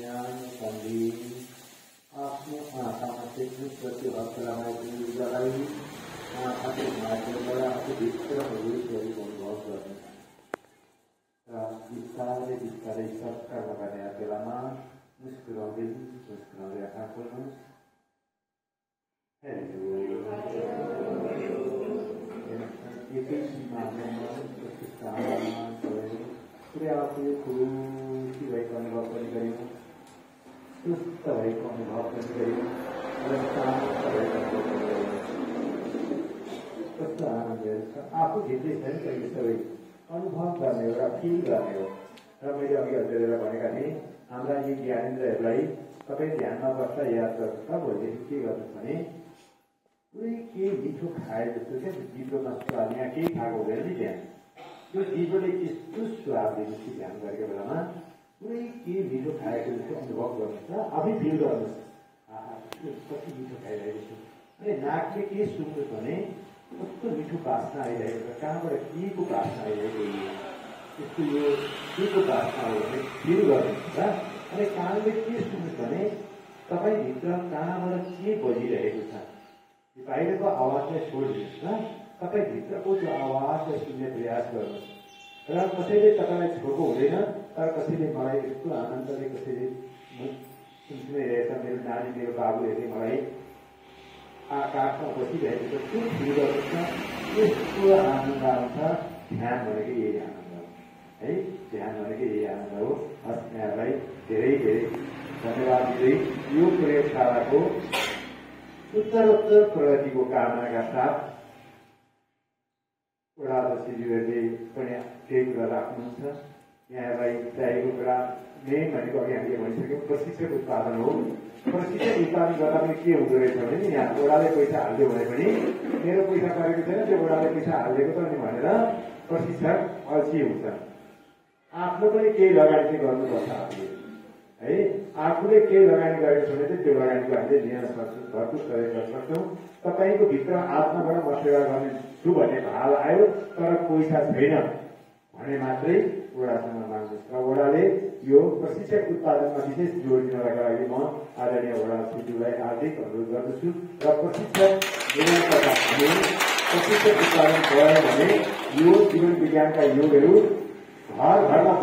ज्ञान संधि आफ्नो आँखामा चाहिँ दृश्यको हस्तलाई लगाई आँखाको माध्यमबाट आफू भित्रको रूपहरूको अनुभव गर्ने र बिस्तारै बिस्तारै सत्कार गर्ने बेलामा मुस्कुराउँदै आँखा खोल्नुहोस्। एकैछिनमा पुरै आफूले खुसी भएको अनुभव पनि गऱ्यौँ, सुस्त भएको अनुभव पनि गऱ्यौँ र शान्त भएको अनुभव पनि गऱ्यौँ। कस्तो आनन्दहरू छ, आफू भित्रै छ नि त यो सबै अनुभव गर्ने हो र फिल गर्ने हो। र मैले अघि हजुरहरूलाई भनेका थिएँ, हाम्रा यी ज्ञानेन्द्रहरूलाई तपाईँ ध्यानमा बस्दा याद गर्नुहोस् त, भोलिदेखि के गर्नुहोस् भने पुरै केही मिठो खाए जस्तो क्या जिब्रोमा स्वाद, यहाँ केही खाएको हुँदैन नि ध्यान, त्यो जिब्रोले यस्तो स्वाद दिनुहोस् कि ध्यान गरेको बेलामा पुरै केही मिठो खाएको जस्तो अनुभव गर्नुहोस् र आफै फिल गर्नुहोस्, कति मिठो खाइरहेको छु। अनि नाकले के सुन्नुहोस् भने कस्तो मिठो बास्ना आइरहेको छ, कहाँबाट केको बास्ना आइरहेको, यस्तो यो केको बास्ना हो भने फिल गर्नुहोस् र अनि कानले के सुन्नुहोस् भने तपाईँभित्र कहाँबाट के बजिरहेको छ, बाहिरको आवाजलाई छोडिदिनुहोस् न, तपाईँभित्रको त्यो आवाजलाई सुन्ने प्रयास गर्नुहोस्। र कसैले तपाईँलाई छोएको हुँदैन, तर कसैले मलाई यस्तो आनन्दले कसैले सुनिरहेछ, मेरो नानी मेरो बाबुहरूले मलाई आकाशमा बसिरहेको छ, त्यो फिल गर्नुहोस् न, यस्तो आनन्द आउँछ। ध्यान भनेको यही आनन्द हो है, ध्यान भनेको यही आनन्द हो। हस्, यहाँलाई धेरै धेरै धन्यवाद दिँदै यो प्रयोगशालाको उत्तरोत्तर प्रगतिको कामनाका साथ वडा अध्यक्षज्यूहरूले पनि केही कुरा राख्नुहुन्छ। यहाँलाई चाहिएको कुरा मेन भनेको अघि हामीले भनिसक्यौँ, प्रशिक्षक उत्पादन हो। प्रशिक्षक उत्पादन गर्दा पनि के हुँदो रहेछ भने यहाँ वडाले पैसा हाल्यो भने पनि मेरो पैसा गरेको छैन, त्यो वडाले पैसा हालिदिएको त नि भनेर प्रशिक्षक अल्छी हुन्छ। आफ्नो पनि केही लगानी चाहिँ गर्नुपर्छ आफूले है, आफूले केही लगानी गरेको छ भने चाहिँ त्यो लगानीको हामीले लिन सक्छौँ, भरपुर सहयोग गर्न सक्छौँ। तपाईँको भित्र आत्माबाट म सेवा गर्ने छु भन्ने भाव आयो तर पैसा छैन भने मात्रै वडासँग माग्नुहोस्। र वडाले यो प्रशिक्षक उत्पादनमा विशेष जोड दिनका लागि म आदरणीय वडा श्रीज्यूलाई हार्दिक अनुरोध गर्दछु। र प्रशिक्षक उत्पादन भयो भने यो जीवन विज्ञानका योगहरू घर घरमा